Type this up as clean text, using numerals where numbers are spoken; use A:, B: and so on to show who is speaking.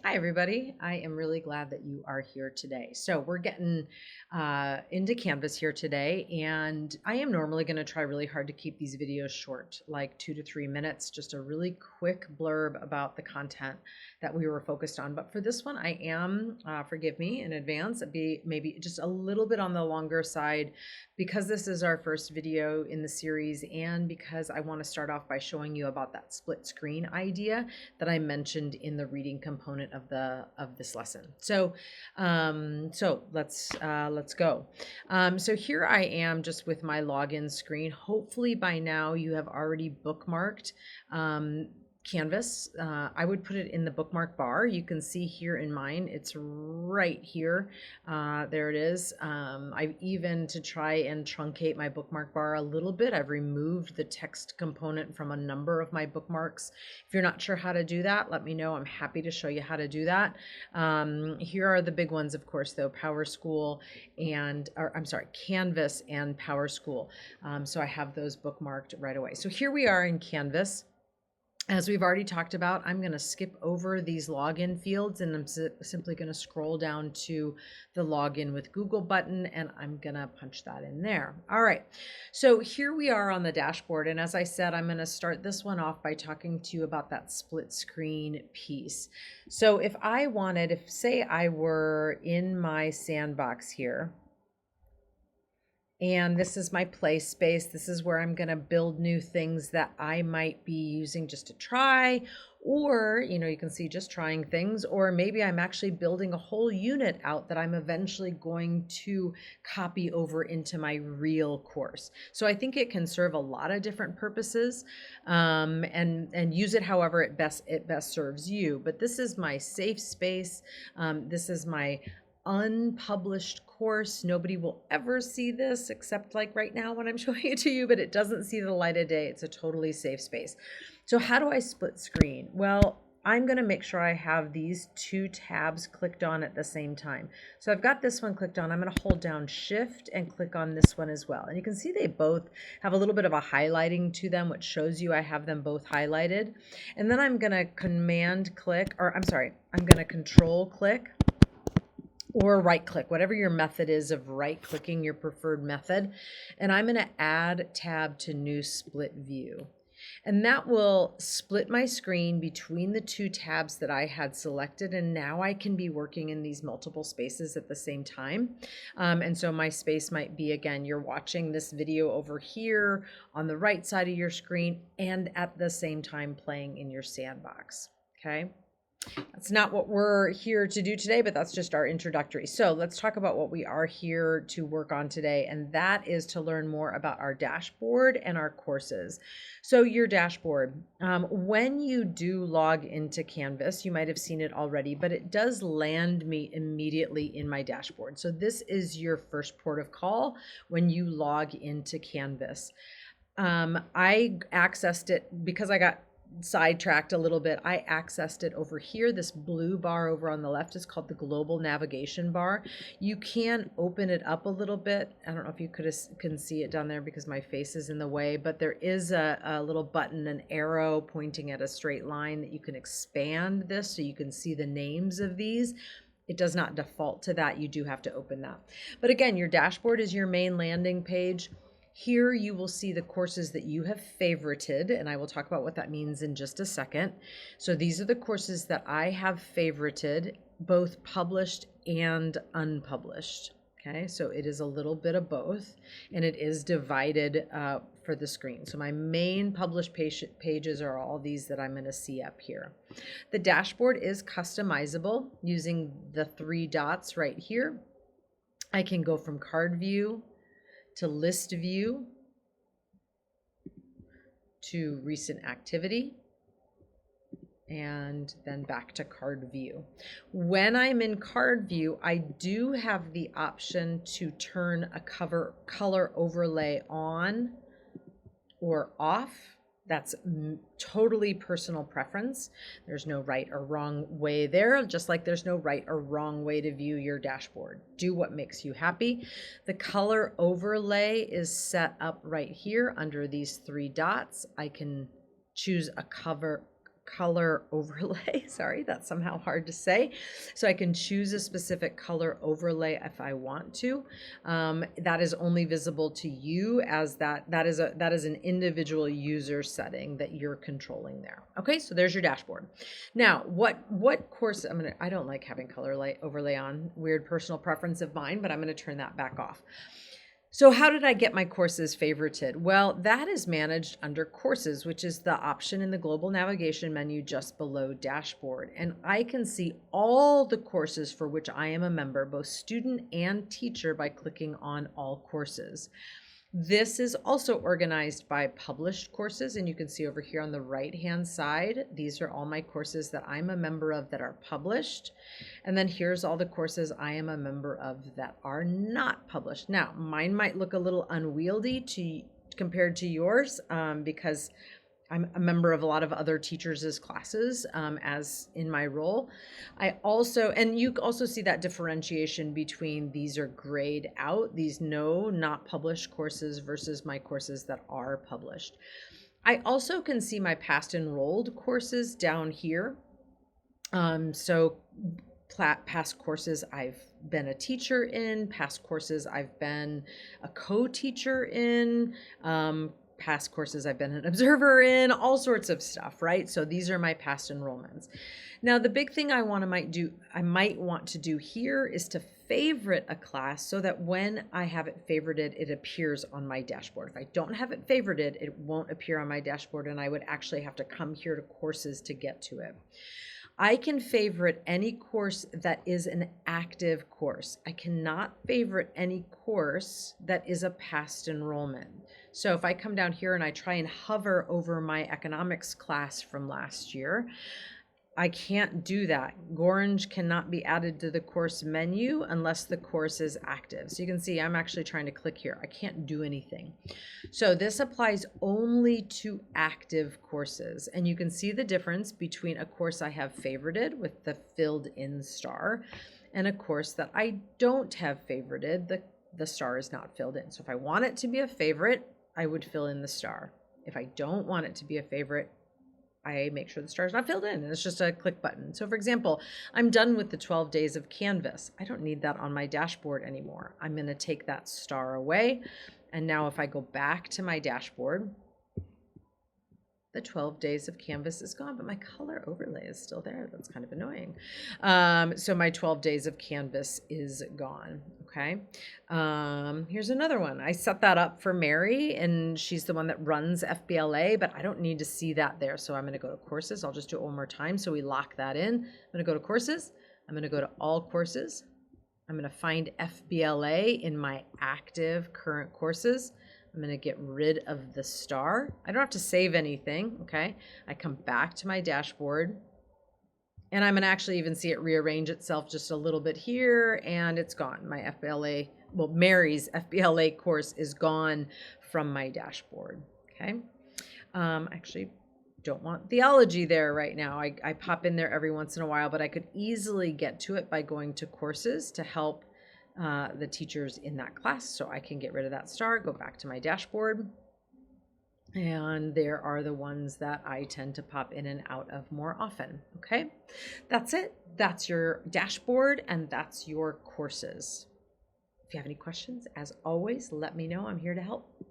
A: Hi, everybody. I am really glad that you are here today. So, we're getting into Canvas here today, and I am normally going to try really hard to keep these videos short, like 2 to 3 minutes, just a really quick blurb about the content that we were focused on. But for this one, I am, forgive me in advance, be maybe just a little bit on the longer side because this is our first video in the series, and because I want to start off by showing you about that split screen idea that I mentioned in the reading component of this lesson. So let's go. So here I am just with my login screen. Hopefully by now you have already bookmarked Canvas. I would put it in the bookmark bar. You can see here in mine, it's right here. There it is. I've even, to try and truncate my bookmark bar a little bit, I've removed the text component from a number of my bookmarks. If you're not sure how to do that, let me know. I'm happy to show you how to do that. Here are the big ones, of course, though, Canvas and PowerSchool. So I have those bookmarked right away. So here we are in Canvas. As we've already talked about, I'm going to skip over these login fields, and I'm simply going to scroll down to the login with Google button, and I'm going to punch that in there. All right, so here we are on the dashboard, and as I said, I'm going to start this one off by talking to you about that split screen piece. So if say I were in my sandbox here, and this is my play space. This is where I'm going to build new things that I might be using just to try, or, you can see just trying things, or maybe I'm actually building a whole unit out that I'm eventually going to copy over into my real course. So I think it can serve a lot of different purposes, and use it however it best serves you. But this is my safe space. This is my unpublished course. Nobody will ever see this except like right now when I'm showing it to you, but it doesn't see the light of day. It's a totally safe space. So how do I split screen? Well, I'm going to make sure I have these two tabs clicked on at the same time. So I've got this one clicked on. I'm going to hold down Shift and click on this one as well. And you can see they both have a little bit of a highlighting to them, which shows you I have them both highlighted. And then I'm going to I'm going to Control click or right click, whatever your method is of right clicking, your preferred method. And I'm going to add tab to new split view. And that will split my screen between the two tabs that I had selected. And now I can be working in these multiple spaces at the same time. And so my space might be, again, you're watching this video over here on the right side of your screen and at the same time playing in your sandbox. Okay. That's not what we're here to do today, but that's just our introductory. So let's talk about what we are here to work on today, and that is to learn more about our dashboard and our courses. So your dashboard, when you do log into Canvas, you might have seen it already, but it does land me immediately in my dashboard. So this is your first port of call when you log into Canvas. I accessed it because I got sidetracked a little bit. I accessed it over here. This blue bar over on the left is called the global navigation bar. You can open it up a little bit. I don't know if you can see it down there because my face is in the way, but there is a little button, an arrow pointing at a straight line that you can expand this so you can see the names of these. It does not default to that. You do have to open that. But again, your dashboard is your main landing page. Here you will see the courses that you have favorited, and I will talk about what that means in just a second. So these are the courses that I have favorited, both published and unpublished. Okay, so it is a little bit of both, and it is divided for the screen. So my main published pages are all these that I'm going to see up here. The dashboard is customizable using the three dots right here. I can go from card view to list view, to recent activity, and then back to card view. When I'm in card view, I do have the option to turn a color overlay on or off. That's totally personal preference. There's no right or wrong way there, just like there's no right or wrong way to view your dashboard. Do what makes you happy. The color overlay is set up right here under these three dots. I can choose a color overlay. Sorry, that's somehow hard to say. So I can choose a specific color overlay if I want to. That is only visible to you as that is an individual user setting that you're controlling there. Okay, so there's your dashboard. Now, what course I don't like having color light overlay on, weird personal preference of mine, but I'm going to turn that back off. So how did I get my courses favorited? Well, that is managed under courses, which is the option in the global navigation menu just below dashboard. And I can see all the courses for which I am a member, both student and teacher, by clicking on all courses. This is also organized by published courses, and you can see over here on the right-hand side, these are all my courses that I'm a member of that are published. And then here's all the courses I am a member of that are not published. Now, mine might look a little unwieldy compared to yours because I'm a member of a lot of other teachers' classes as in my role. And you also see that differentiation between these are grayed out, these not published courses versus my courses that are published. I also can see my past enrolled courses down here. So past courses I've been a teacher in, past courses I've been a co-teacher in, past courses I've been an observer in, all sorts of stuff, right? So these are my past enrollments. Now, the big thing I might want to do here is to favorite a class so that when I have it favorited, it appears on my dashboard. If I don't have it favorited, it won't appear on my dashboard, and I would actually have to come here to courses to get to it. I can favorite any course that is an active course. I cannot favorite any course that is a past enrollment. So if I come down here and I try and hover over my economics class from last year, I can't do that. Orange cannot be added to the course menu unless the course is active. So you can see I'm actually trying to click here. I can't do anything. So this applies only to active courses. And you can see the difference between a course I have favorited with the filled in star and a course that I don't have favorited. The star is not filled in. So if I want it to be a favorite, I would fill in the star. If I don't want it to be a favorite, I make sure the star is not filled in, and it's just a click button. So for example, I'm done with the 12 days of Canvas. I don't need that on my dashboard anymore. I'm going to take that star away. And now if I go back to my dashboard, the 12 days of Canvas is gone, but my color overlay is still there. That's kind of annoying. So my 12 days of Canvas is gone. Okay. Here's another one. I set that up for Mary, and she's the one that runs FBLA, but I don't need to see that there. So I'm going to go to courses. I'll just do it one more time. So we lock that in. I'm going to go to courses. I'm going to go to all courses. I'm going to find FBLA in my active current courses. I'm going to get rid of the star. I don't have to save anything, okay? I come back to my dashboard, and I'm going to actually even see it rearrange itself just a little bit here, and it's gone. My FBLA, Mary's FBLA course is gone from my dashboard, okay? Actually, don't want theology there right now. I pop in there every once in a while, but I could easily get to it by going to courses to help the teachers in that class. So I can get rid of that star, go back to my dashboard, and there are the ones that I tend to pop in and out of more often. Okay, that's it. That's your dashboard, and that's your courses. If you have any questions, as always, let me know. I'm here to help.